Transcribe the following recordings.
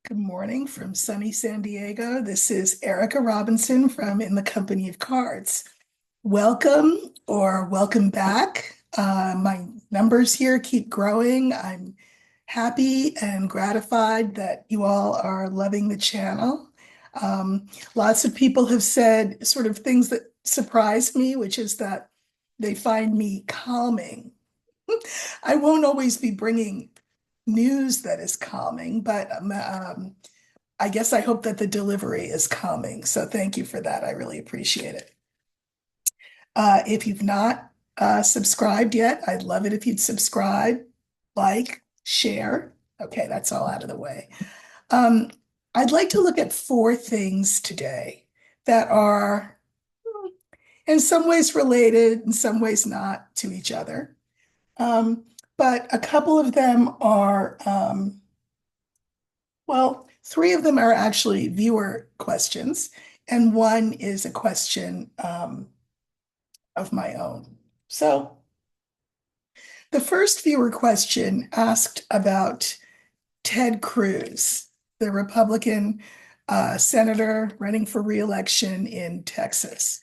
Good morning from sunny San Diego. This is Erica Robinson from In the Company of Cards. Welcome or welcome back. My numbers here keep growing. I'm happy and gratified that you all are loving the channel. Lots of people have said sort of things that surprise me, which is that they find me calming. I won't always be bringing news that is calming, but I guess I hope that the delivery is calming. So thank you for that. I really appreciate it. If you've not subscribed yet, I'd love it if you'd subscribe, like, share. Okay, that's all out of the way. Um, I'd like to look at four things today that are in some ways related, in some ways not to each other. Um, but a couple of them are, well, three of them are actually viewer questions, and one is a question of my own. So the first viewer question asked about Ted Cruz, the Republican senator running for re-election in Texas.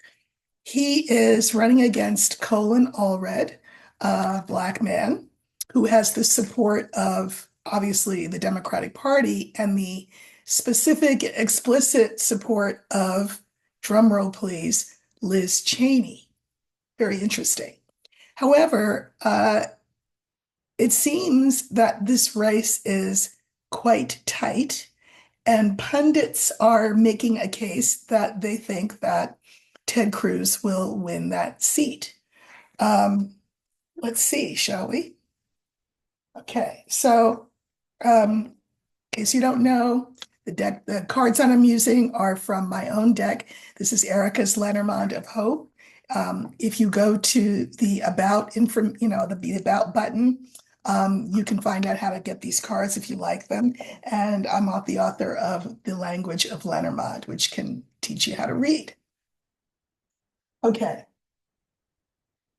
He is running against Colin Allred, a Black man who has the support of obviously the Democratic Party and the specific, explicit support of, drumroll please, Liz Cheney. Very interesting. However, it seems that this race is quite tight, and pundits are making a case that they think that Ted Cruz will win that seat. Um, let's see, shall we? Okay, so in case you don't know, the cards that I'm using are from my own deck. This is Erica's Lenormand of Hope. If you go to the about the about button, you can find out how to get these cards if you like them. And I'm the author of The Language of Lenormand, which can teach you how to read. Okay,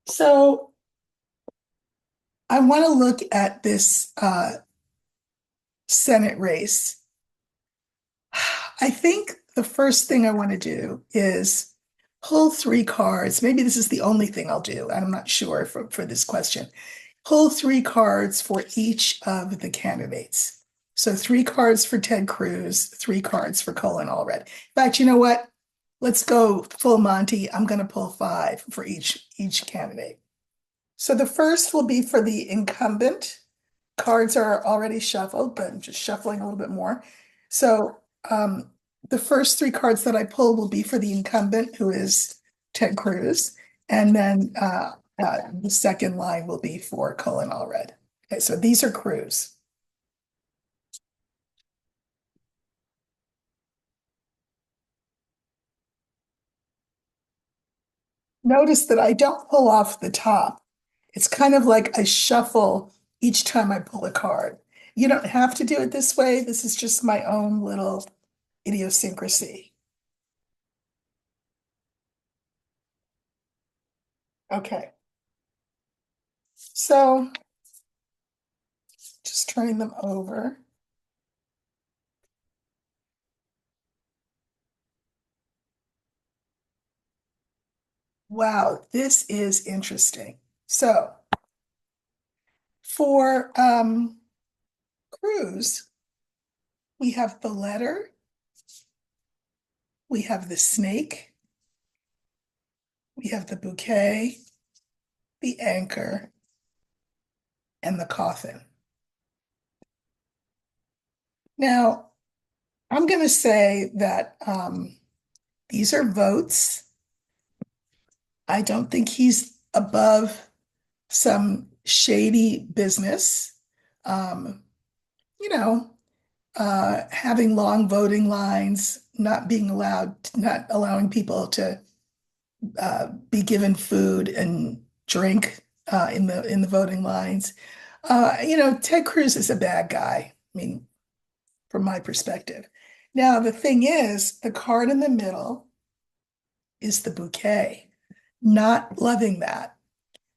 so I want to look at this Senate race. I think the first thing I want to do is pull three cards. Maybe this is the only thing I'll do. I'm not sure for this question. Pull three cards for each of the candidates. So three cards for Ted Cruz, three cards for Colin Allred. In fact, you know what? Let's go full Monty. I'm going to pull five for each candidate. So the first will be for the incumbent. Cards are already shuffled, but I'm just shuffling a little bit more. So the first three cards that I pull will be for the incumbent, who is Ted Cruz, and then the second line will be for Colin Allred. Okay, so these are Cruz. Notice that I don't pull off the top. It's kind of like I shuffle each time I pull a card. You don't have to do it this way. This is just my own little idiosyncrasy. Okay, so just turning them over. Wow, this is interesting. So for Cruz, we have the letter, we have the snake, we have the bouquet, the anchor, and the coffin. Now, I'm going to say that these are votes. I don't think he's above some shady business. Um, you know, having long voting lines, not allowing people to be given food and drink in the voting lines. Ted Cruz is a bad guy. I mean, from my perspective. Now, the thing is, the card in the middle is the bouquet. Not loving that.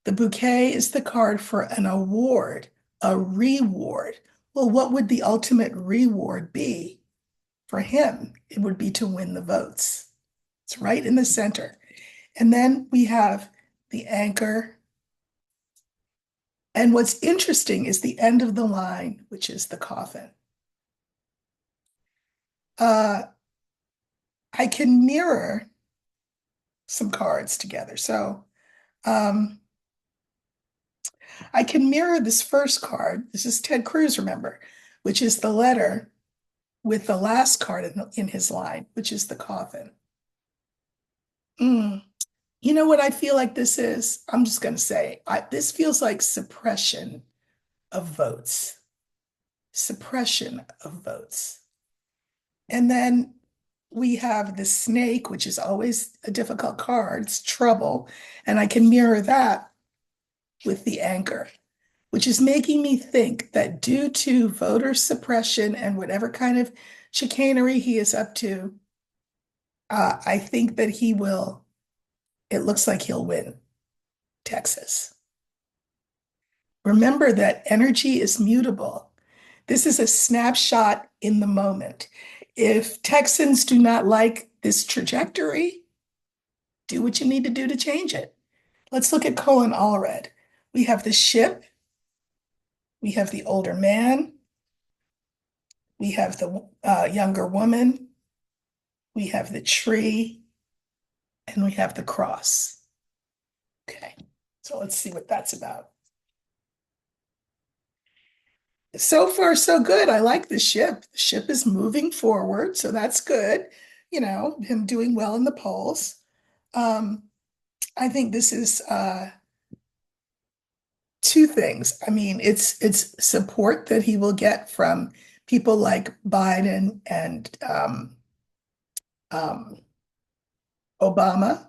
The bouquet is the card for an award, a reward. Well, what would the ultimate reward be for him? It would be to win the votes. It's right in the center. And then we have the anchor. And what's interesting is the end of the line, which is the coffin. Uh, I can mirror some cards together. So um, I can mirror this first card. This is Ted Cruz, remember, which is the letter with the last card in his line, which is the coffin. Mm. You know what I feel like this is? I'm just going to say, this feels like suppression of votes. Suppression of votes. And then we have the snake, which is always a difficult card. It's trouble. And I can mirror that with the anchor, which is making me think that due to voter suppression and whatever kind of chicanery he is up to, I think that it looks like he'll win Texas. Remember that energy is mutable. This is a snapshot in the moment. If Texans do not like this trajectory, do what you need to do to change it. Let's look at Colin Allred. We have the ship, we have the older man, we have the younger woman, we have the tree, and we have the cross. Okay, so let's see what that's about. So far, so good. I like the ship. The ship is moving forward, so that's good. You know, him doing well in the polls. Um, I think this is two things. I mean, it's support that he will get from people like Biden and um, Obama.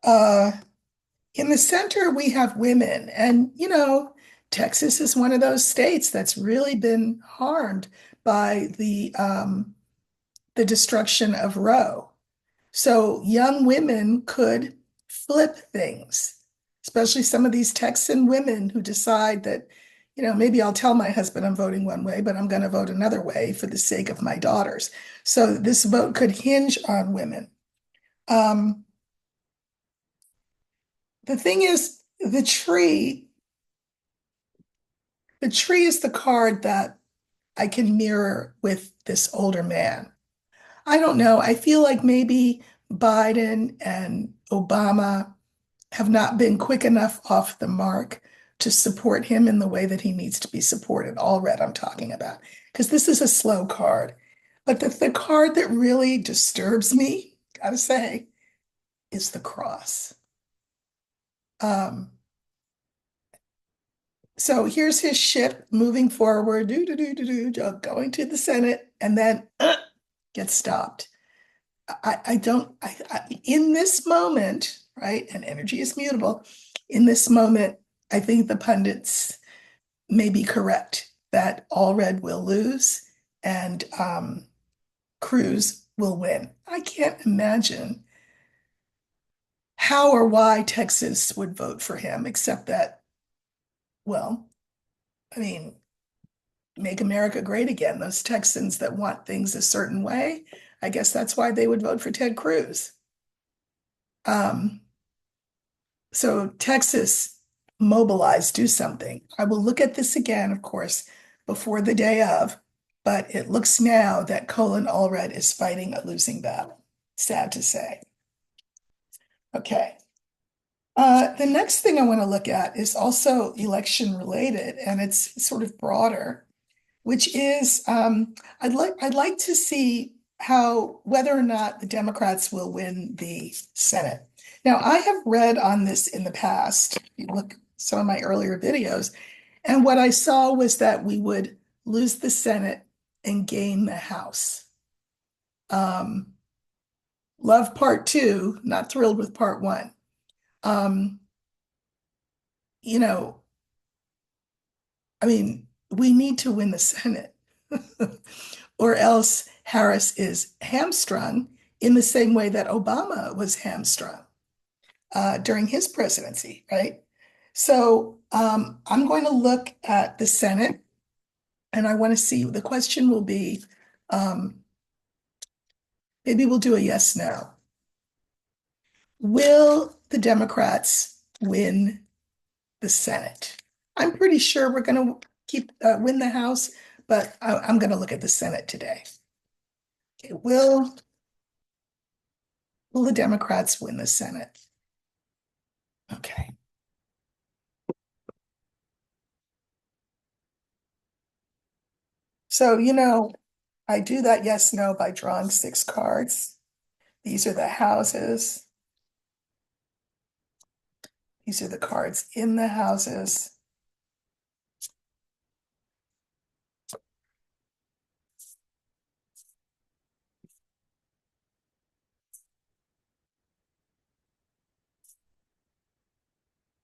Uh, in the center, we have women, and you know, Texas is one of those states that's really been harmed by the destruction of Roe. So young women could flip things, especially some of these Texan women who decide that, you know, maybe I'll tell my husband I'm voting one way, but I'm going to vote another way for the sake of my daughters. So this vote could hinge on women. Um, the thing is, the tree is the card that I can mirror with this older man. I don't know. I feel like maybe Biden and Obama have not been quick enough off the mark to support him in the way that he needs to be supported. All red I'm talking about, because this is a slow card. But the card that really disturbs me, gotta say, is the cross. Um, so here's his ship moving forward, going to the Senate, and then gets stopped. I don't, in this moment, right? And energy is mutable. In this moment, I think the pundits may be correct that all red will lose and Cruz will win. I can't imagine how or why Texas would vote for him, except that, well, I mean, make America great again. Those Texans that want things a certain way, I guess that's why they would vote for Ted Cruz. Um, So Texas, mobilize, do something. I will look at this again, of course, before the day of, but it looks now that Colin Allred is fighting a losing battle. Sad to say. Okay. The next thing I want to look at is also election related, and it's sort of broader, which is I'd like to see how whether or not the Democrats will win the Senate. Now, I have read on this in the past. You look some of my earlier videos, and what I saw was that we would lose the Senate and gain the House. Um, love part two, not thrilled with part one. Um, you know, I mean, we need to win the Senate, or else Harris is hamstrung in the same way that Obama was hamstrung during his presidency, right? So I'm going to look at the Senate And I want to see, the question will be, um, maybe we'll do a yes, no. Will the Democrats win the Senate? I'm pretty sure we're going to win the House, but I'm going to look at the Senate today. Okay, will the Democrats win the Senate? Okay. So, I do that yes, no by drawing 6 cards. These are the houses. These are the cards in the houses.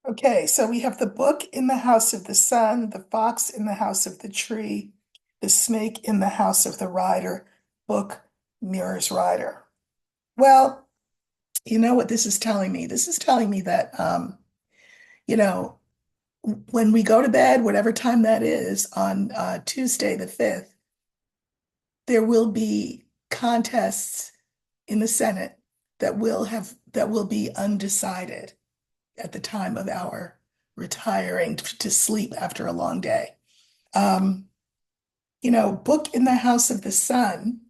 Okay, so we have the book in the house of the sun, the fox in the house of the tree, the snake in the house of the rider. Book mirrors rider. Well, you know what this is telling me? This is telling me that, you know, when we go to bed, whatever time that is, on Tuesday the 5th, there will be contests in the Senate that will be undecided at the time of our retiring to sleep after a long day. Um, Book in the House of the Sun,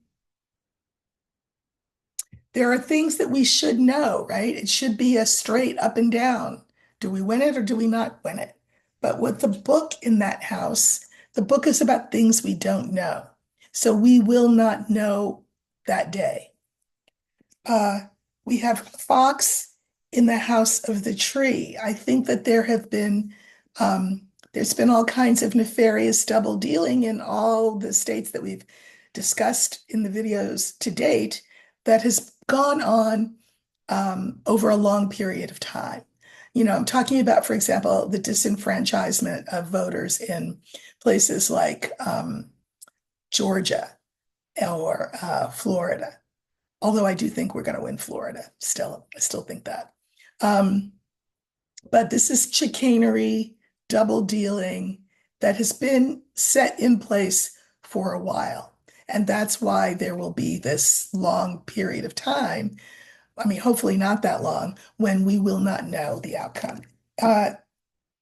there are things that we should know, right? It should be a straight up and down. Do we win it or do we not win it? But with the book in that house, the book is about things we don't know. So we will not know that day. Uh, we have fox in the house of the tree. I think that there's been all kinds of nefarious double dealing in all the states that we've discussed in the videos to date that has gone on over a long period of time. I'm talking about, for example, the disenfranchisement of voters in places like Georgia or Florida. Although I do think we're going to win Florida. I still think that. Um, but this is chicanery, double dealing that has been set in place for a while. And that's why there will be this long period of time. I mean, hopefully not that long, when we will not know the outcome. Uh,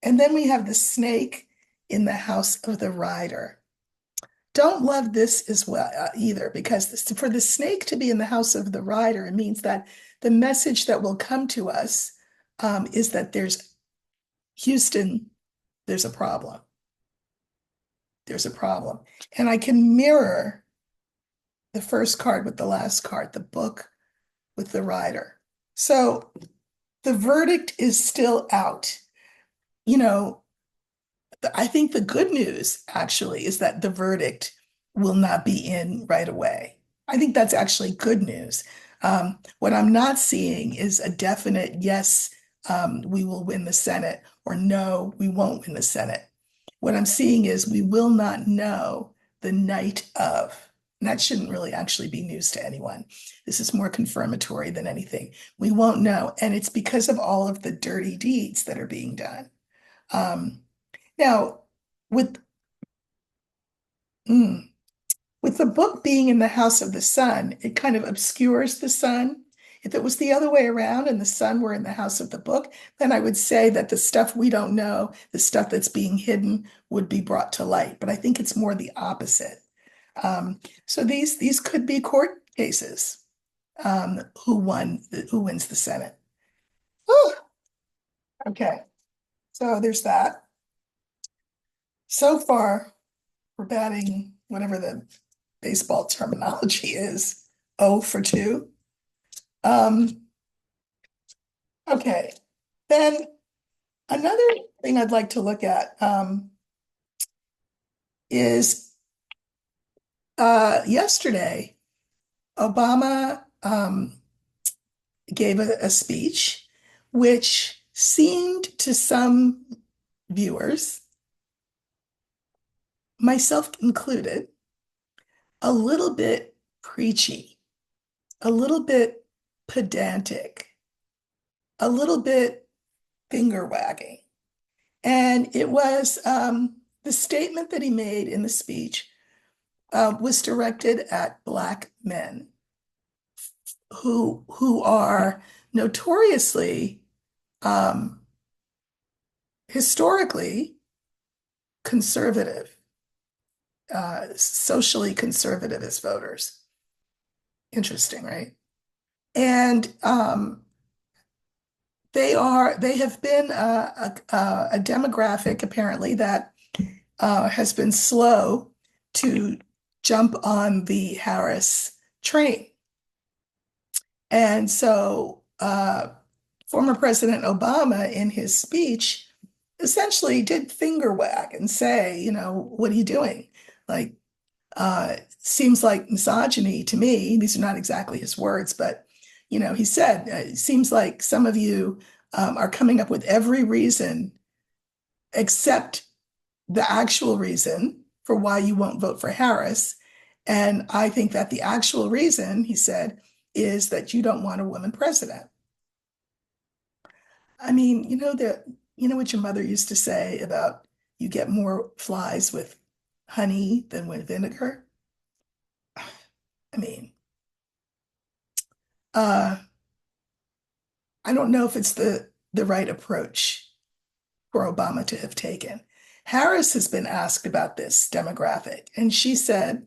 and then we have the snake in the house of the rider. Don't love this as well either, because for the snake to be in the house of the rider, it means that the message that will come to us is that there's Houston, there's a problem. There's a problem. And I can mirror the first card with the last card, the book with the rider. So the verdict is still out. You know, I think the good news actually is that the verdict will not be in right away. I think that's actually good news. What I'm not seeing is a definite yes, we will win the Senate, or no, we won't win the Senate. What I'm seeing is we will not know the night of. And that shouldn't really actually be news to anyone. This is more confirmatory than anything. We won't know. And it's because of all of the dirty deeds that are being done. Um, now, with mm, with the book being in the house of the sun, it kind of obscures the sun. If it was the other way around and the sun were in the house of the book, then I would say that the stuff we don't know, the stuff that's being hidden, would be brought to light. But I think it's more the opposite. So these could be court cases. Who wins the Senate? Whew. Okay, so there's that. So far, we're batting whatever the baseball terminology is, 0 for 2. Um, okay, then another thing I'd like to look at is yesterday, Obama gave a speech which seemed to some viewers, myself included, a little bit preachy, a little bit pedantic, a little bit finger wagging. And it was the statement that he made in the speech was directed at Black men who are notoriously, um, historically conservative, socially conservative as voters. Interesting, right? And they have been a demographic apparently that has been slow to jump on the Harris train. And so former President Obama, in his speech, essentially did finger wag and say, what are you doing? Like, seems like misogyny to me. These are not exactly his words, but, he said, it seems like some of you are coming up with every reason except the actual reason for why you won't vote for Harris. And I think that the actual reason, he said, is that you don't want a woman president. I mean, what your mother used to say about you get more flies with honey than with vinegar. I mean, uh, I don't know if it's the right approach for Obama to have taken. Harris has been asked about this demographic, and she said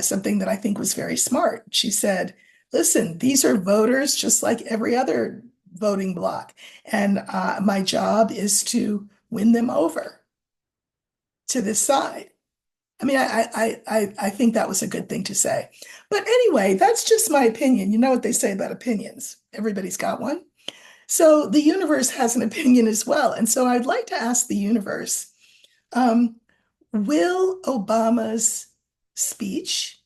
something that I think was very smart. She said, listen, these are voters just like every other voting bloc, and my job is to win them over to this side. I mean, I think that was a good thing to say. But anyway, that's just my opinion. You know what they say about opinions. Everybody's got one. So the universe has an opinion as well. And so I'd like to ask the universe, um, will Obama's speech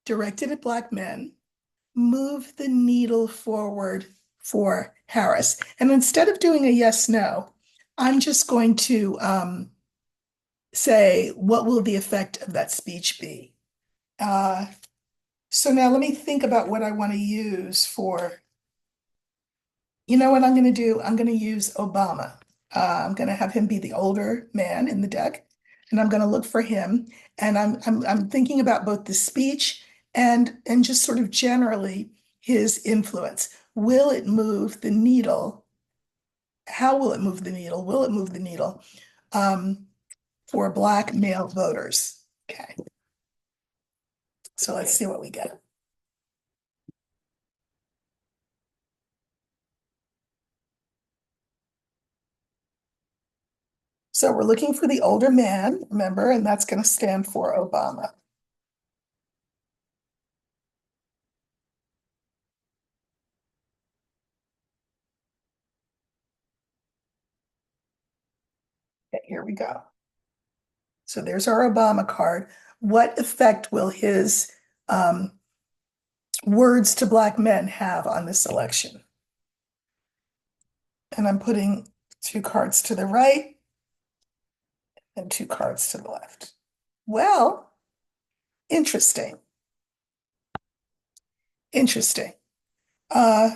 directed at Black men move the needle forward for Harris? And instead of doing a yes, no, I'm just going to say, what will the effect of that speech be? Uh, so now let me think about what I want to use for, you know what I'm going to do? I'm going to use Obama. I'm going to have him be the older man in the deck, and I'm going to look for him. And I'm thinking about both the speech and just sort of generally his influence. Will it move the needle? How will it move the needle? Will it move the needle for Black male voters? Okay, so let's see what we get. So we're looking for the older man, remember, and that's going to stand for Obama. Okay, here we go. So there's our Obama card. What effect will his words to Black men have on this election? And I'm putting two cards to the right and two cards to the left. Well, interesting. Interesting. Uh,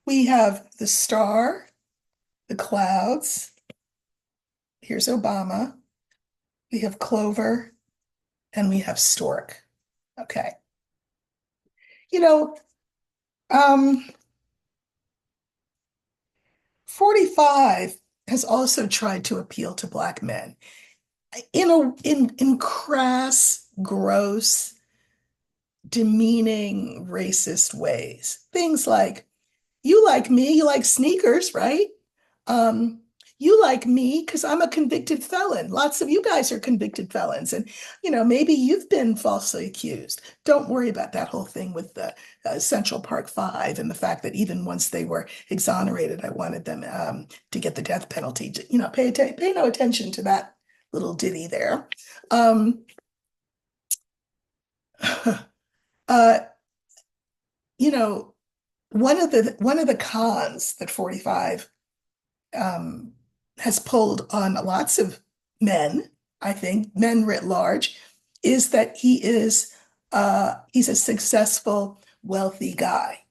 we have the star, the clouds. Here's Obama. We have Clover, and we have Stork. Okay. You know, um, 45 has also tried to appeal to Black men in crass, gross, demeaning, racist ways. Things like, you like me, you like sneakers, right? Um, you like me because I'm a convicted felon. Lots of you guys are convicted felons, and maybe you've been falsely accused. Don't worry about that whole thing with the Central Park Five and the fact that even once they were exonerated, I wanted them to get the death penalty. Pay no attention to that little ditty there. Um, uh, you know, one of the cons that 45 um, has pulled on lots of men, I think, men writ large, is that he's a successful, wealthy guy,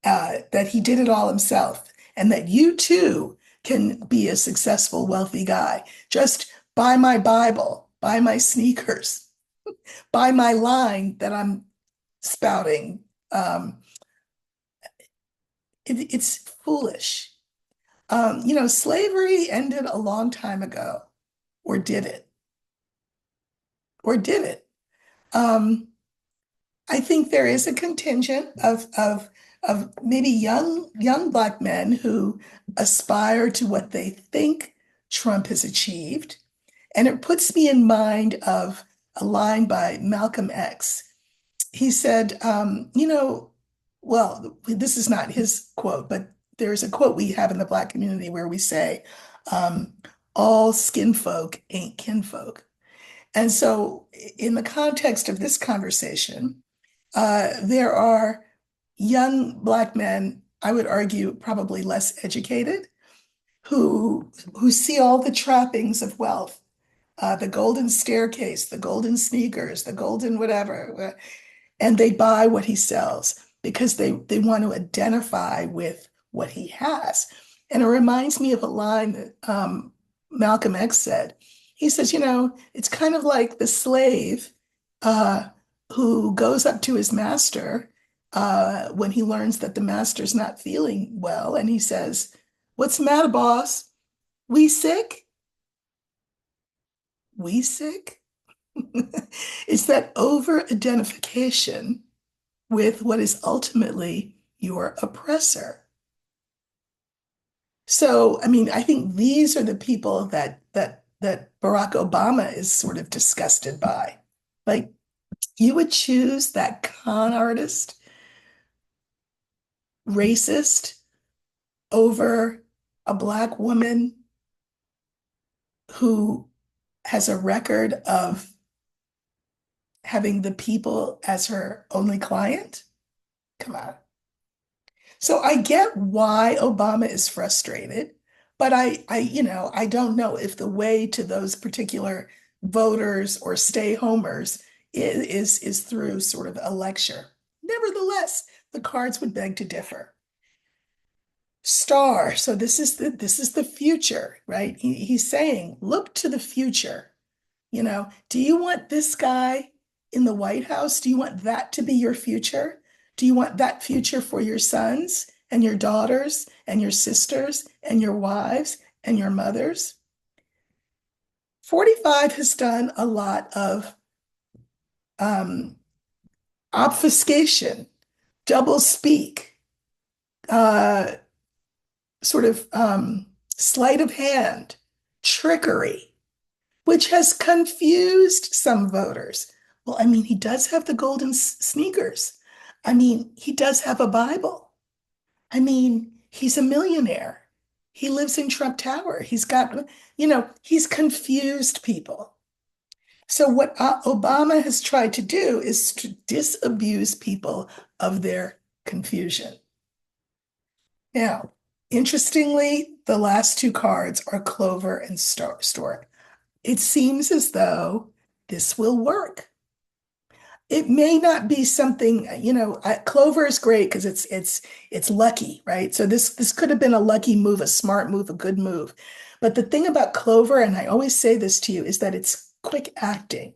that he did it all himself, and that you too can be a successful, wealthy guy. Just buy my Bible, buy my sneakers, buy my line that I'm spouting. Um, it's foolish. Slavery ended a long time ago, or did it? Or did it? Um, I think there is a contingent of maybe young Black men who aspire to what they think Trump has achieved. And it puts me in mind of a line by Malcolm X. He said, well, this is not his quote, but there's a quote we have in the Black community where we say, um, all skin folk ain't kinfolk. And so, in the context of this conversation, there are young Black men, I would argue, probably less educated, who see all the trappings of wealth, the golden staircase, the golden sneakers, the golden whatever, and they buy what he sells because they want to identify with what he has. And it reminds me of a line that Malcolm X said. He says, it's kind of like the slave uh, who goes up to his master when he learns that the master's not feeling well, and he says, "What's the matter, boss? We sick? We sick?" It's that over identification with what is ultimately your oppressor. So, I mean, I think these are the people that Barack Obama is sort of disgusted by. Like, you would choose that con artist, racist, over a Black woman who has a record of having the people as her only client? Come on. So I get why Obama is frustrated, but I don't know if the way to those particular voters or stay homers is through sort of a lecture. Nevertheless, the cards would beg to differ. Star. So this is the future, right? He's saying, look to the future. Do you want this guy in the White House? Do you want that to be your future? Do you want that future for your sons and your daughters and your sisters and your wives and your mothers? 45 has done a lot of um, obfuscation, double speak, uh, sort of sleight of hand, trickery, which has confused some voters. Well, I mean, he does have the golden sneakers. I mean, he does have a Bible. I mean, he's a millionaire. He lives in Trump Tower. He's confused people. So, what Obama has tried to do is to disabuse people of their confusion. Now, interestingly, the last two cards are Clover and Stork. It seems as though this will work. It may not be something, Clover is great because it's lucky, right? So this could have been a lucky move, a smart move, a good move. But the thing about Clover, and I always say this to you, is that it's quick acting.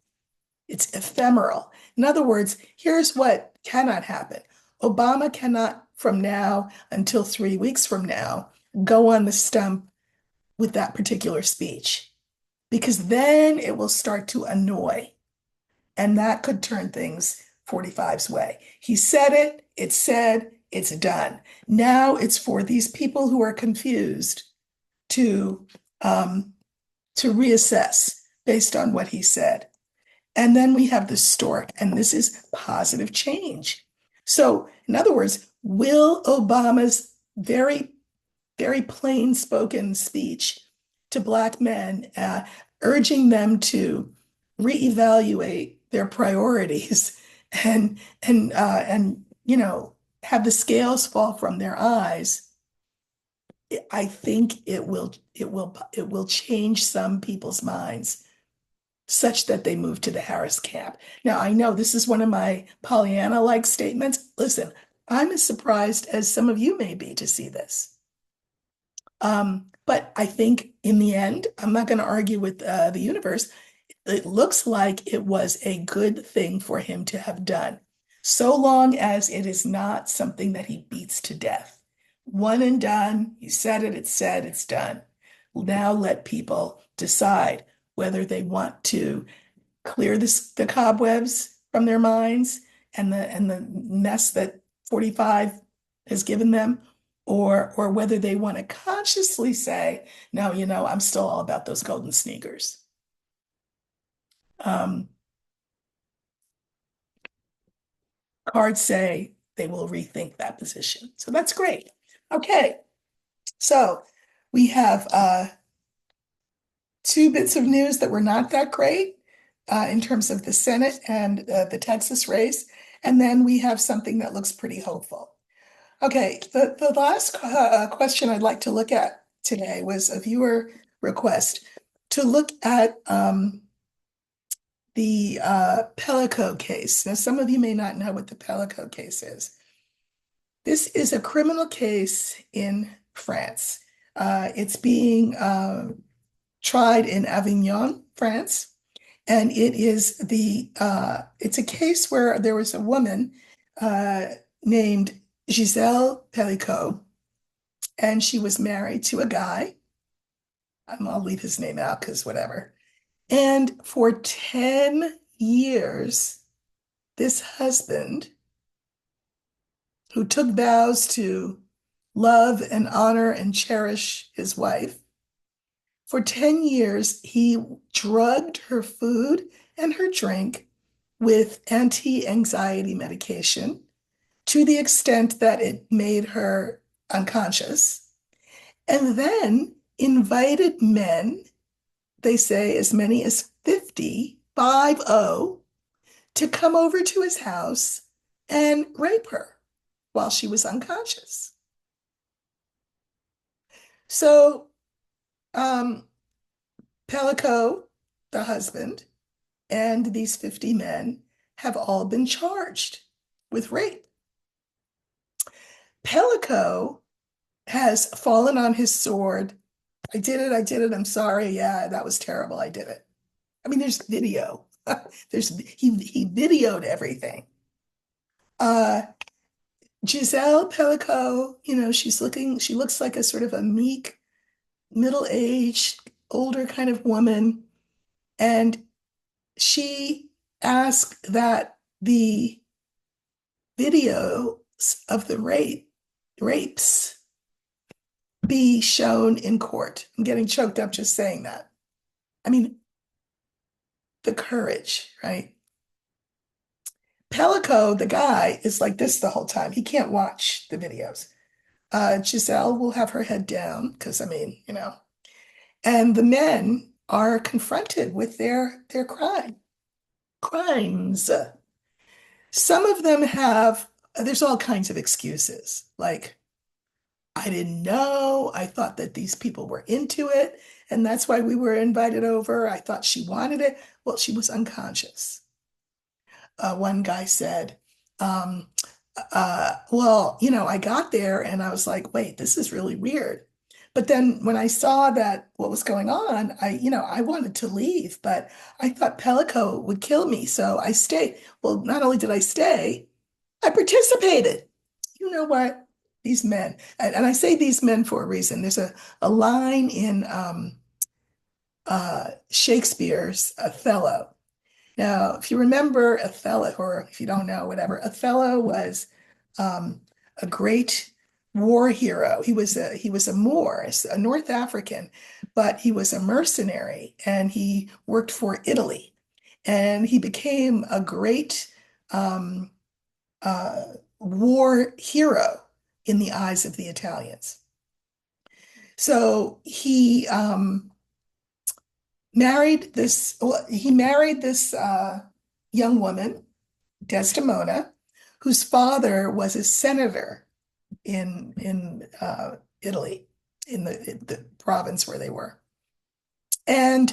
It's ephemeral. In other words, here's what cannot happen. Obama cannot, from now until 3 weeks from now, go on the stump with that particular speech, because then it will start to annoy. And that could turn things 45's way. He said it, it's said, it's done. Now it's for these people who are confused to um, to reassess based on what he said. And then we have the stork, and this is positive change. So, in other words, will Obama's very, very plain spoken speech to Black men, urging them to reevaluate their priorities and have the scales fall from their eyes, I think it will change some people's minds such that they move to the Harris camp. Now, I know this is one of my Pollyanna-like statements. Listen, I'm as surprised as some of you may be to see this. But I think in the end, I'm not going to argue with the universe. It looks like it was a good thing for him to have done, so long as it is not something that he beats to death. One and done. You said it, it's said, it's done. Now let people decide whether they want to clear the cobwebs from their minds and the mess that 45 has given them, or whether they want to consciously say, no, I'm still all about those golden sneakers. Um, Cards say they will rethink that position. So that's great. Okay, so we have two bits of news that were not that great in terms of the Senate and the Texas race. And then we have something that looks pretty hopeful. Okay, the last question I'd like to look at today was a viewer request to look at the Pelicot case. Now, some of you may not know what the Pelicot case is. This is a criminal case in France. It's being tried in Avignon, France, and it's a case where there was a woman uh, named Giselle Pelicot, and she was married to a guy. I'll leave his name out because whatever. And for 10 years, this husband, who took vows to love and honor and cherish his wife, for 10 years, he drugged her food and her drink with anti-anxiety medication to the extent that it made her unconscious, and then invited men, they say as many as 50, to come over to his house and rape her while she was unconscious. So, um, Pellico, the husband, and these 50 men have all been charged with rape. Pellico has fallen on his sword. I did it, I'm sorry. Yeah, that was terrible. I did it. I mean, there's video. He videoed everything. Uh Giselle Pellico, she looks like a sort of a meek, middle-aged, older kind of woman. And she asked that the videos of the rapes be shown in court. I'm getting choked up just saying that. I mean, the courage, right? Pellico, the guy, is like this the whole time. He can't watch the videos. Giselle will have her head down because, I mean, and the men are confronted with their crimes. Some of them there's all kinds of excuses. Like, I didn't know. I thought that these people were into it, and that's why we were invited over. I thought she wanted it. Well, she was unconscious. One guy said, um, well, I got there and I was like, wait, this is really weird. But then when I saw that what was going on, I wanted to leave, but I thought Pellico would kill me. So I stayed. Well, not only did I stay, I participated. You know what? These men, and I say these men for a reason. There's a line in Shakespeare's Othello. Now, if you remember Othello, or if you don't know, whatever, Othello was um, a great war hero. He was a Moor, a North African, but he was a mercenary and he worked for Italy. And he became a great um, uh, war hero in the eyes of the Italians. So he married this young woman, Desdemona, whose father was a senator in Italy, in the province where they were. And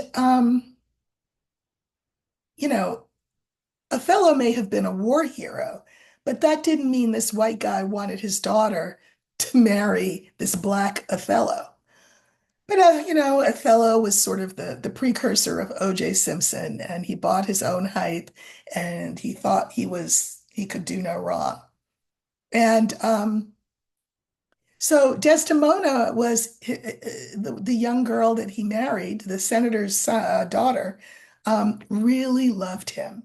you know, Othello may have been a war hero, but that didn't mean this white guy wanted his daughter to marry this black Othello. But Othello was sort of the precursor of O.J. Simpson, and he bought his own hype, and he thought he could do no wrong. And so Desdemona was the young girl that he married, the senator's daughter, really loved him,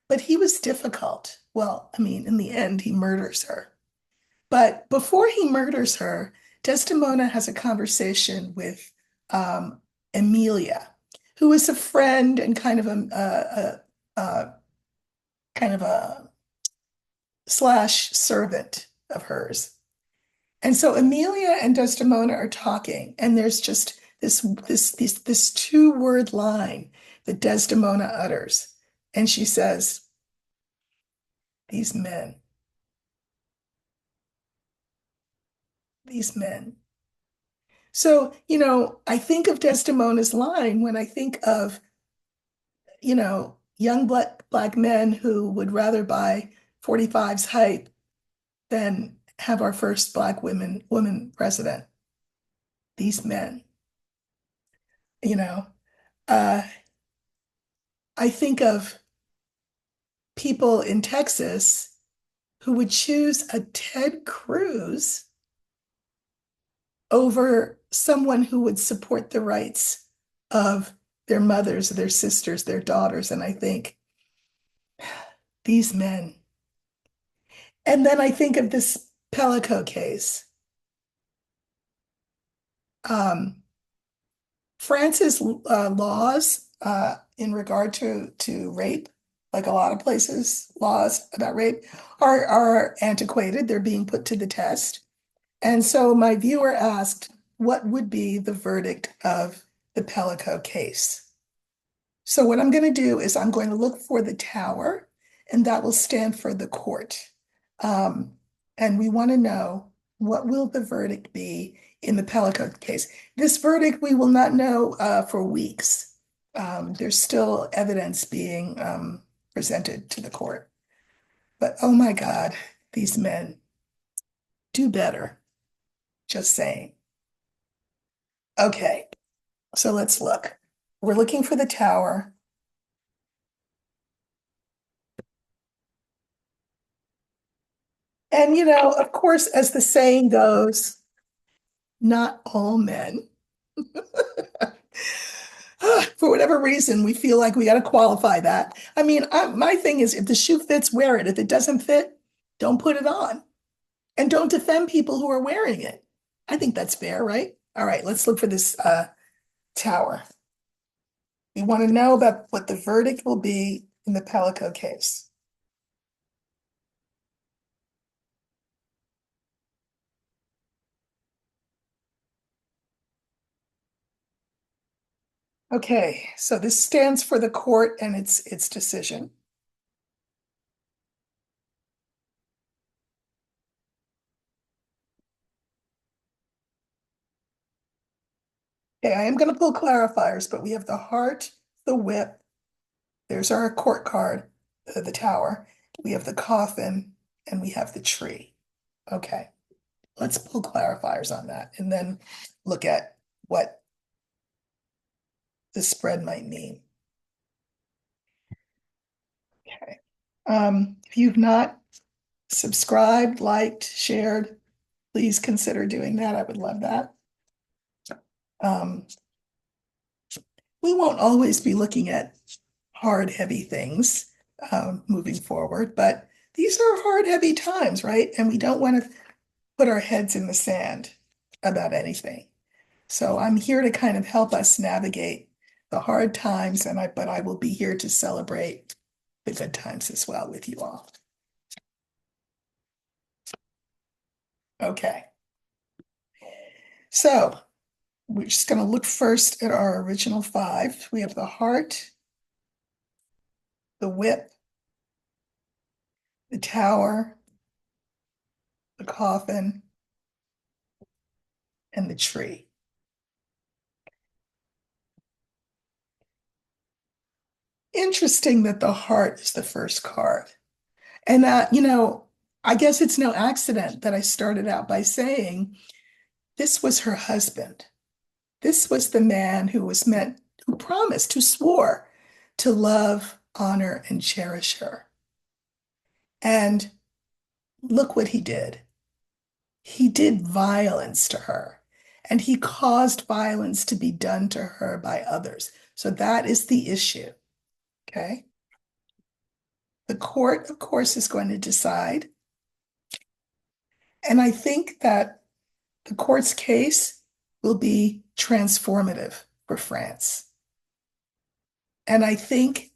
but he was difficult. Well, I mean, in the end, he murders her. But before he murders her, Desdemona has a conversation with Emilia, who is a friend and kind of a slash servant of hers. And so Emilia and Desdemona are talking, and there's just this two-word line that Desdemona utters, and she says, "These men, these men." So, I think of Desdemona's line when I think of, young black men who would rather buy 45's hype than have our first black woman president. These men, you know, uh, I think of people in Texas who would choose a Ted Cruz over someone who would support the rights of their mothers, their sisters, their daughters. And I think, these men. And then I think of this Pelicot case. Um, France's laws in regard to rape, like a lot of places, laws about rape are antiquated. They're being put to the test. And so my viewer asked, what would be the verdict of the Pelicot case? So what I'm going to do is I'm going to look for the tower, and that will stand for the court. Um, and we want to know, what will the verdict be in the Pelicot case? This verdict we will not know for weeks. There's still evidence being presented to the court. But oh my God, these men do better. Just saying. Okay, so let's look. We're looking for the tower. And, of course, as the saying goes, not all men. For whatever reason, we feel like we got to qualify that. I mean, my thing is, if the shoe fits, wear it. If it doesn't fit, don't put it on. And don't defend people who are wearing it. I think that's fair, right? All right, let's look for this tower. We want to know about what the verdict will be in the Pelico case. Okay, so this stands for the court and its decision. Okay, I am going to pull clarifiers, but we have the heart, the whip. There's our court card, the tower. We have the coffin, and we have the tree. Okay, let's pull clarifiers on that and then look at what the spread might mean. Okay. If you've not subscribed, liked, shared, please consider doing that. I would love that. Um, we won't always be looking at hard, heavy things moving forward, but these are hard, heavy times, right? And we don't want to put our heads in the sand about anything. So I'm here to kind of help us navigate the hard times, but I will be here to celebrate the good times as well with you all. Okay. So we're just going to look first at our original five. We have the heart, the whip, the tower, the coffin, and the tree. Interesting that the heart is the first card. And I guess it's no accident that I started out by saying this was her husband. This was the man who promised, who swore to love, honor, and cherish her. And look what he did. He did violence to her, and he caused violence to be done to her by others. So that is the issue. Okay. The court, of course, is going to decide. And I think that the court's case will be transformative for France. And I think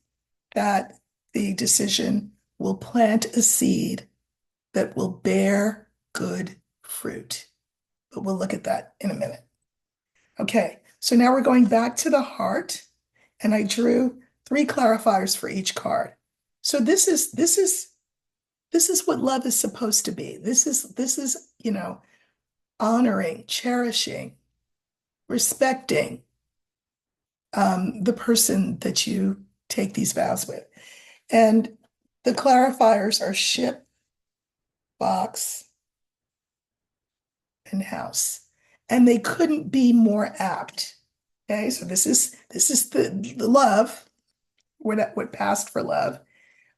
that the decision will plant a seed that will bear good fruit. But we'll look at that in a minute. Okay, so now we're going back to the heart, and I drew three clarifiers for each card. So this is what love is supposed to be. This is honoring, cherishing, respecting the person that you take these vows with. And the clarifiers are ship, box, and house. And they couldn't be more apt. Okay, so this is the love, what passed for love.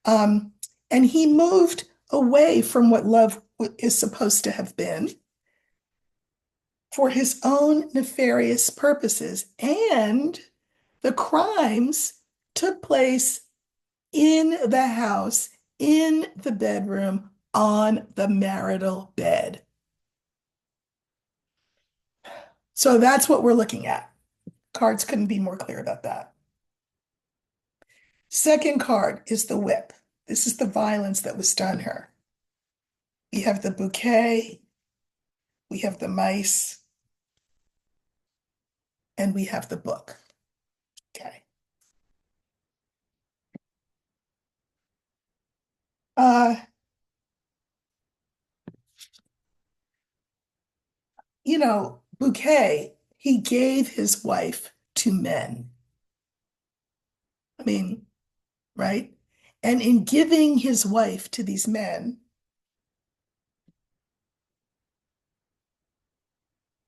And he moved away from what love is supposed to have been for his own nefarious purposes. And the crimes took place in the house, in the bedroom, on the marital bed. So that's what we're looking at. Cards couldn't be more clear about that. Second card is the whip. This is the violence that was done her. We have the bouquet, we have the mice, and we have the book. Okay. Uh, Bouquet, he gave his wife to men. I mean, right? And in giving his wife to these men,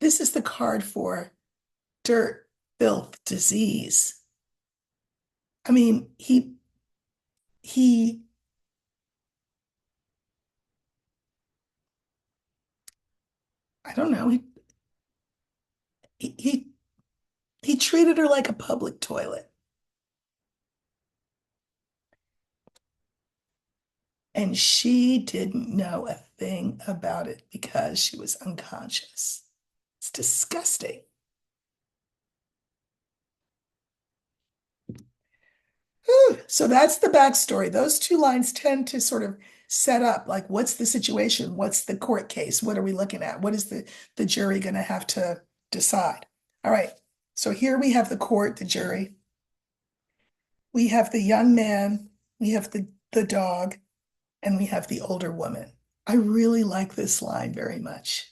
this is the card for dirt, filth, disease. I mean, he I don't know, he he he treated her like a public toilet. And she didn't know a thing about it because she was unconscious. It's disgusting. Whew. So that's the backstory. Those two lines tend to sort of set up like, what's the situation? What's the court case? What are we looking at? What is the jury going to have to decide? All right. So here we have the court, the jury. We have the young man. We have the dog. And we have the older woman. I really like this line very much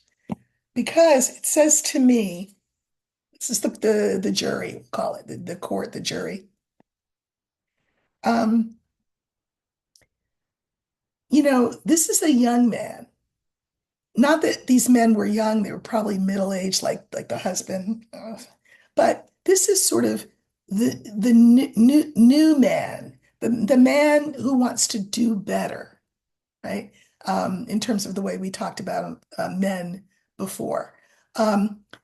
because it says to me, this is the jury, we'll call it the court, the jury. Um, this is a young man. Not that these men were young, they were probably middle-aged, like the husband. But this is sort of the new man, the man who wants to do better, right? In terms of the way we talked about men before.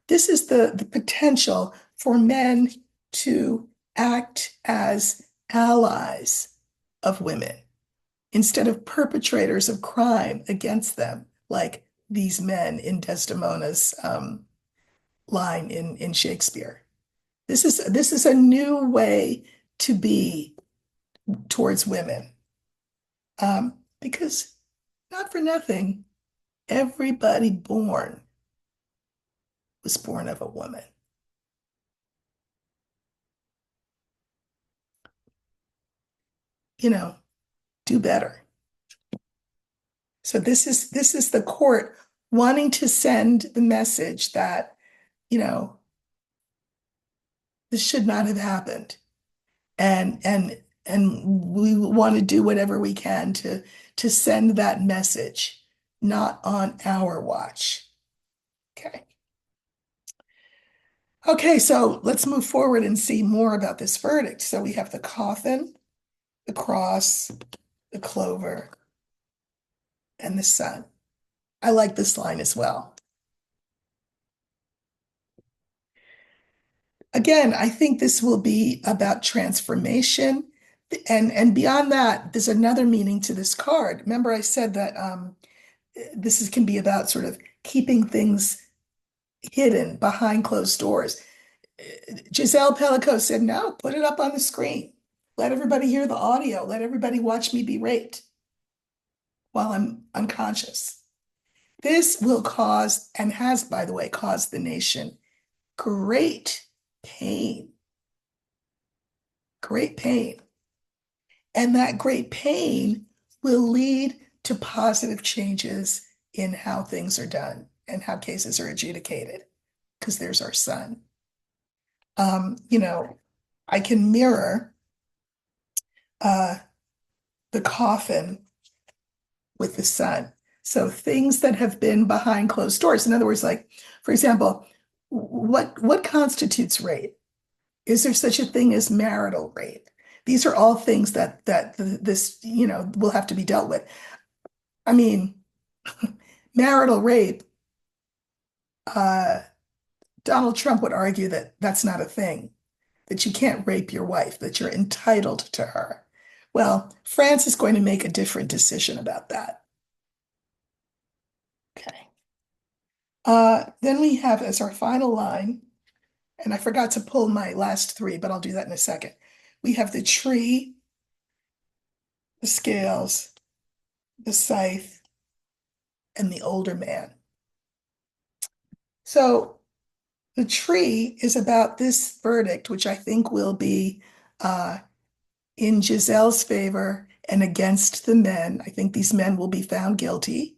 This is the potential for men to act as allies of women instead of perpetrators of crime against them, like these men in Desdemona's line in Shakespeare. This is a new way to be towards women. Because not for nothing, everybody born was born of a woman. You know, do better. So this is the court wanting to send the message that, you know, this should not have happened. And we want to do whatever we can to send that message, not on our watch. Okay. Okay, so let's move forward and see more about this verdict. So we have the coffin, the cross, the clover, and the sun. I like this line as well. Again, I think this will be about transformation. And beyond that, there's another meaning to this card. Remember, I said that can be about sort of keeping things hidden behind closed doors. Giselle Pelicot said, no, put it up on the screen. Let everybody hear the audio. Let everybody watch me be raped while I'm unconscious. This will cause, and has, by the way, caused the nation great pain, great pain. And that great pain will lead to positive changes in how things are done and how cases are adjudicated, because there's our son. You know, I can mirror uh, the coffin with the sun. So things that have been behind closed doors. In other words, like, for example, what constitutes rape? Is there such a thing as marital rape? These are all things that this, will have to be dealt with. I mean, marital rape, uh, Donald Trump would argue that that's not a thing, that you can't rape your wife, that you're entitled to her. Well, France is going to make a different decision about that. Okay. Then we have as our final line, and I forgot to pull my last three, but I'll do that in a second. We have the tree, the scales, the scythe, and the older man. So the tree is about this verdict, which I think will be uh, in Giselle's favor and against the men. I think these men will be found guilty.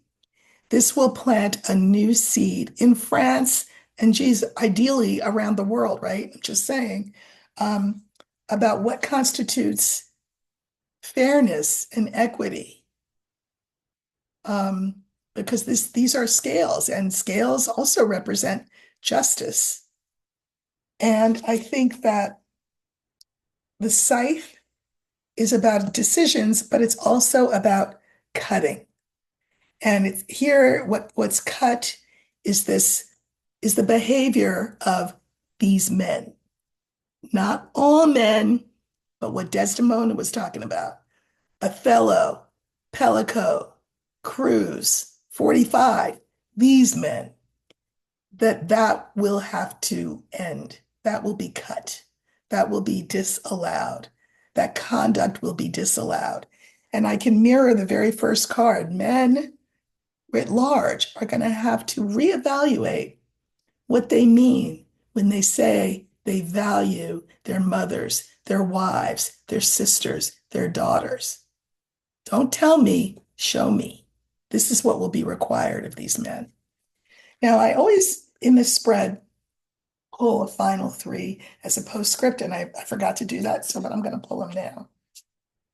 This will plant a new seed in France and, geez, ideally around the world, right? I'm just saying, um, about what constitutes fairness and equity. Um, because these are scales, and scales also represent justice. And I think that the scythe is about decisions, but it's also about cutting. And it's here, what's cut is this is the behavior of these men, not all men, but what Desdemona was talking about. Othello, Pelicot, Cruz, 45, these men, that will have to end. That will be cut. That will be disallowed. That conduct will be disallowed. And I can mirror the very first card. Men writ large are going to have to reevaluate what they mean when they say they value their mothers, their wives, their sisters, their daughters. Don't tell me, show me. This is what will be required of these men. Now, I always, in this spread, pull a final three as a postscript, and I forgot to do that, so but I'm going to pull them now.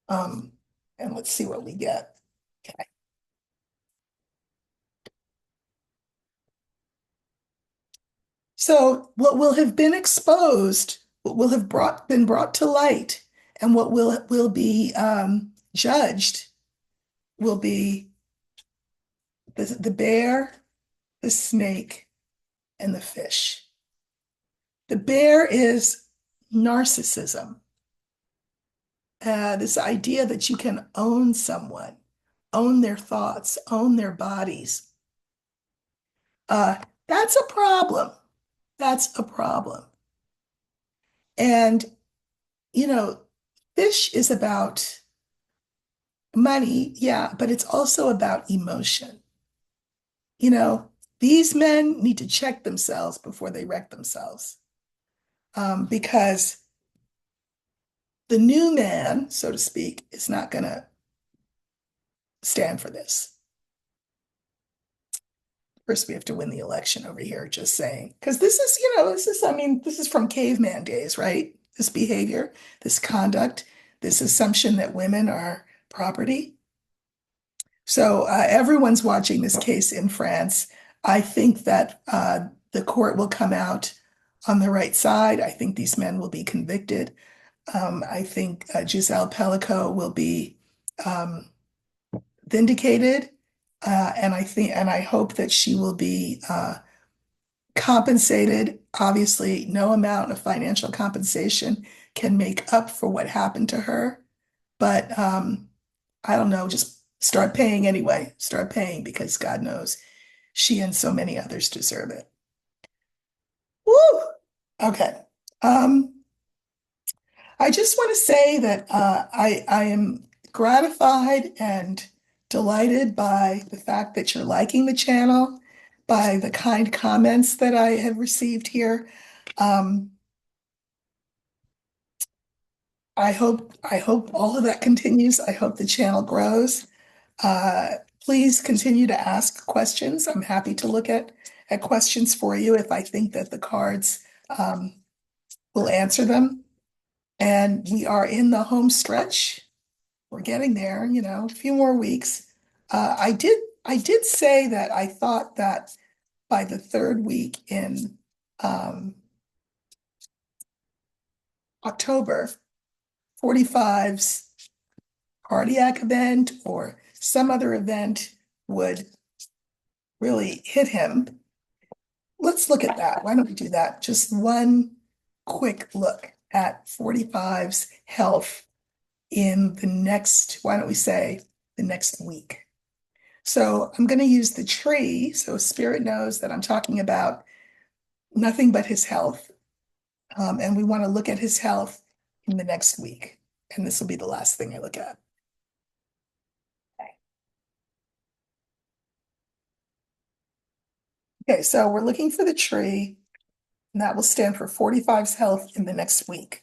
Um, and let's see what we get. Okay. So what will have been exposed, what will have been brought to light, and what will be judged will be the bear, the snake, and the fish. The bear is narcissism. This idea that you can own someone, own their thoughts, own their bodies. Uh, that's a problem. That's a problem. And, you know, fish is about money, yeah, but it's also about emotion. You know, these men need to check themselves before they wreck themselves, because the new man, so to speak, is not going to stand for this. First, we have to win the election over here, just saying. Because I mean, this is from caveman days, right? This behavior, this conduct, this assumption that women are property. So everyone's watching this case in France. I think that the court will come out on the right side. I think these men will be convicted. I think Giselle Pellico will be um, vindicated, and I hope that she will be compensated. Obviously, no amount of financial compensation can make up for what happened to her, but I don't know, just start paying anyway. Start paying because God knows she and so many others deserve it. Woo! Okay. Um, I just want to say that I am gratified and delighted by the fact that you're liking the channel, by the kind comments that I have received here. Um, I hope all of that continues. I hope the channel grows. Uh, Please continue to ask questions. I'm happy to look at questions for you if I think that the cards um, will answer them. And we are in the home stretch. We're getting there, you know, a few more weeks. I did say that I thought that by the third week in um, October, 45's cardiac event or some other event would really hit him. Let's look at that. Why don't we do that? Just one quick look at 45's health in the next, why don't we say the next week? So I'm going to use the tree so Spirit knows that I'm talking about nothing but his health. And we want to look at his health in the next week. And this will be the last thing I look at. Okay, so we're looking for the tree, and that will stand for 45's health in the next week.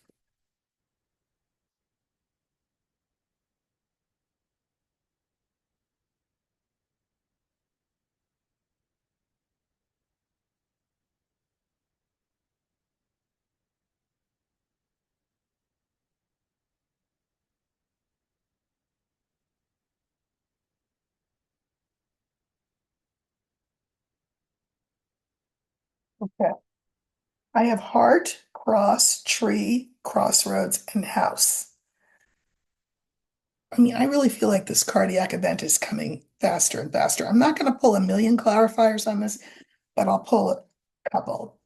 Okay. I have heart, cross, tree, crossroads, and house. I mean, I really feel like this cardiac event is coming faster and faster. I'm not going to pull a million clarifiers on this, but I'll pull a couple.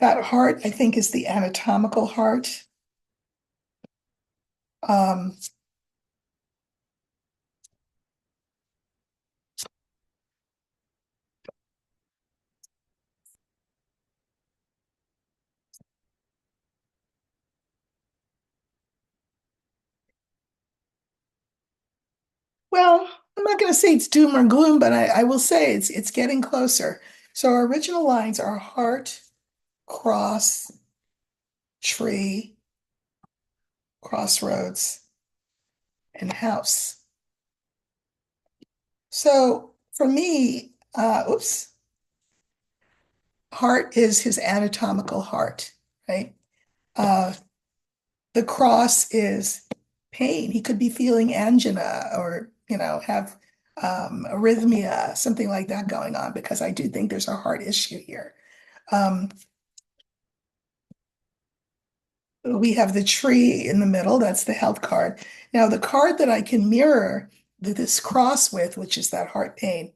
That heart, I think, is the anatomical heart. Um, well, I'm not going to say it's doom or gloom, but I will say it's getting closer. So our original lines are heart, cross, tree, crossroads, and house. So for me, oops, heart is his anatomical heart, right? Uh, the cross is pain. He could be feeling angina or, you know, have arrhythmia, something like that going on, because I do think there's a heart issue here. Um, we have the tree in the middle, that's the health card. Now, the card that I can mirror this cross with, which is that heart pain,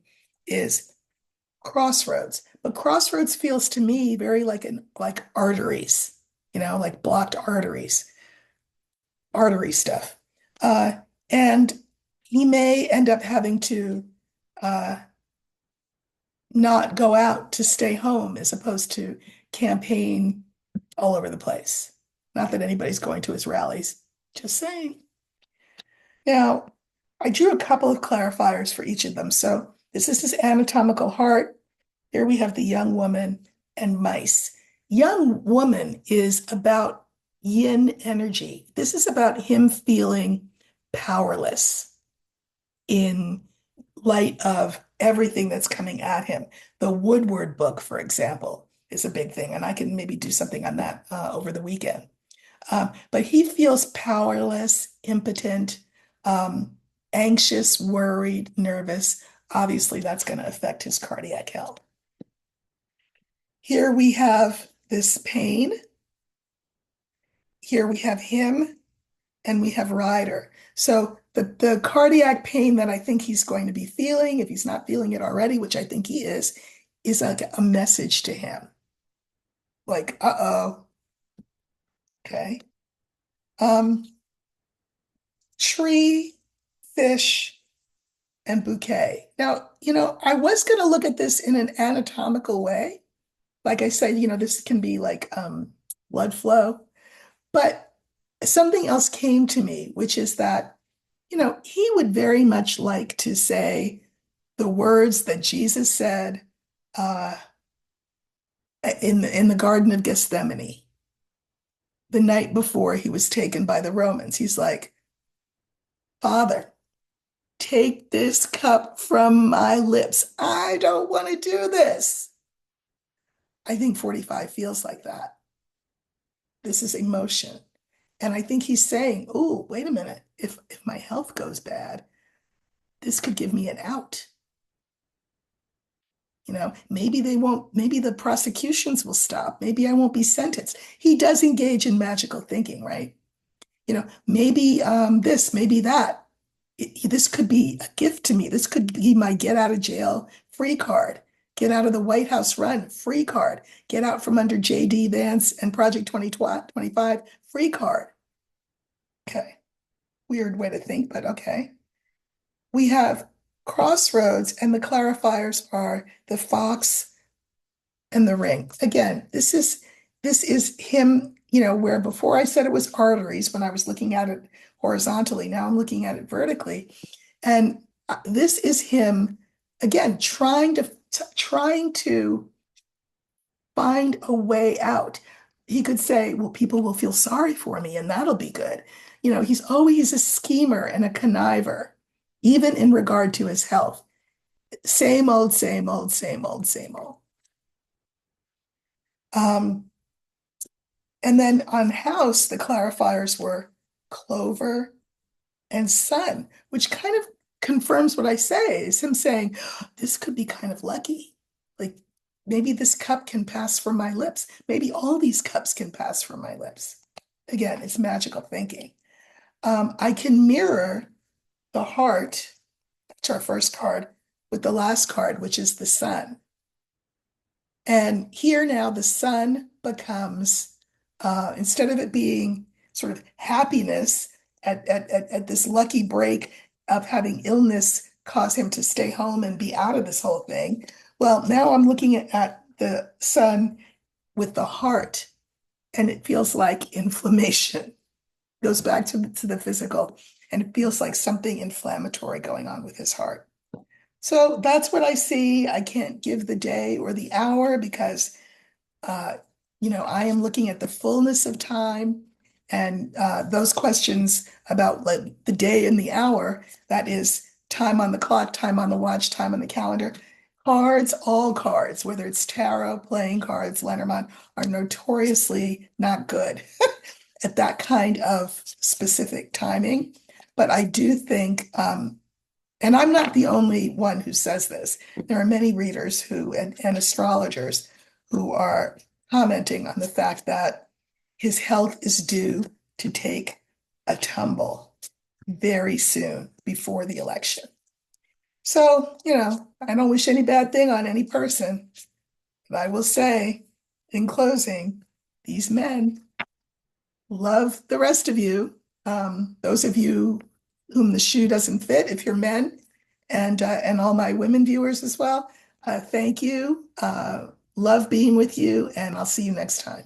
is crossroads. But crossroads feels to me very like arteries, you know, like blocked arteries, artery stuff. Uh, and he may end up having to uh, not go out to stay home as opposed to campaign all over the place. Not that anybody's going to his rallies, just saying. Now, I drew a couple of clarifiers for each of them. So this is his anatomical heart. Here we have the young woman and mice. Young woman is about yin energy. This is about him feeling powerless in light of everything that's coming at him. The Woodward book, for example, is a big thing, and I can maybe do something on that over the weekend. But he feels powerless, impotent, um, anxious, worried, nervous. Obviously, that's going to affect his cardiac health. Here we have this pain. Here we have him and we have Ryder. So the cardiac pain that I think he's going to be feeling, if he's not feeling it already, which I think he is like a message to him. Like, uh-oh, okay. Um, Tree, fish, and bouquet. Now, I was going to look at this in an anatomical way. Like I said, this can be like blood flow, but something else came to me, which is that, he would very much like to say the words that Jesus said uh, in the Garden of Gethsemane the night before he was taken by the Romans. He's like, Father, take this cup from my lips. I don't want to do this. I think 45 feels like that. This is emotion. And I think he's saying, oh, wait a minute. If my health goes bad, this could give me an out. Maybe maybe the prosecutions will stop. Maybe I won't be sentenced. He does engage in magical thinking, right? Maybe this, maybe that. This could be a gift to me. This could be my get out of jail free card, get out of the White House run free card, get out from under JD Vance and Project 2025 free card. Okay. Weird way to think, but okay. We have crossroads, and the clarifiers are the fox and the ring. Again, this is him, where before I said it was arteries when I was looking at it horizontally, now I'm looking at it vertically. And this is him again trying to find a way out. He could say, well, people will feel sorry for me and that'll be good. He's always a schemer and a conniver, even in regard to his health. Same old, same old, same old, same old. Um, and then on house, the clarifiers were clover and sun, which kind of confirms what I say, is him saying, this could be kind of lucky. Like maybe this cup can pass from my lips. Maybe all these cups can pass from my lips. Again, it's magical thinking. I can mirror the heart, that's our first card, with the last card, which is the sun. And here now the sun becomes, instead of it being sort of happiness at this lucky break of having illness cause him to stay home and be out of this whole thing. Well, now I'm looking at the sun with the heart, and it feels like inflammation. Goes back to the physical, and it feels like something inflammatory going on with his heart. So that's what I see. I can't give the day or the hour because, uh, I am looking at the fullness of time, and those questions about like the day and the hour, that is time on the clock, time on the watch, time on the calendar. Cards, all cards, whether it's tarot, playing cards, Lenormand, are notoriously not good at that kind of specific timing. But I do think, and I'm not the only one who says this. There are many readers and astrologers who are commenting on the fact that his health is due to take a tumble very soon before the election. So, I don't wish any bad thing on any person, but I will say in closing, these men love the rest of you. Those of you whom the shoe doesn't fit, if you're men, and all my women viewers as well, thank you. Love being with you, and I'll see you next time.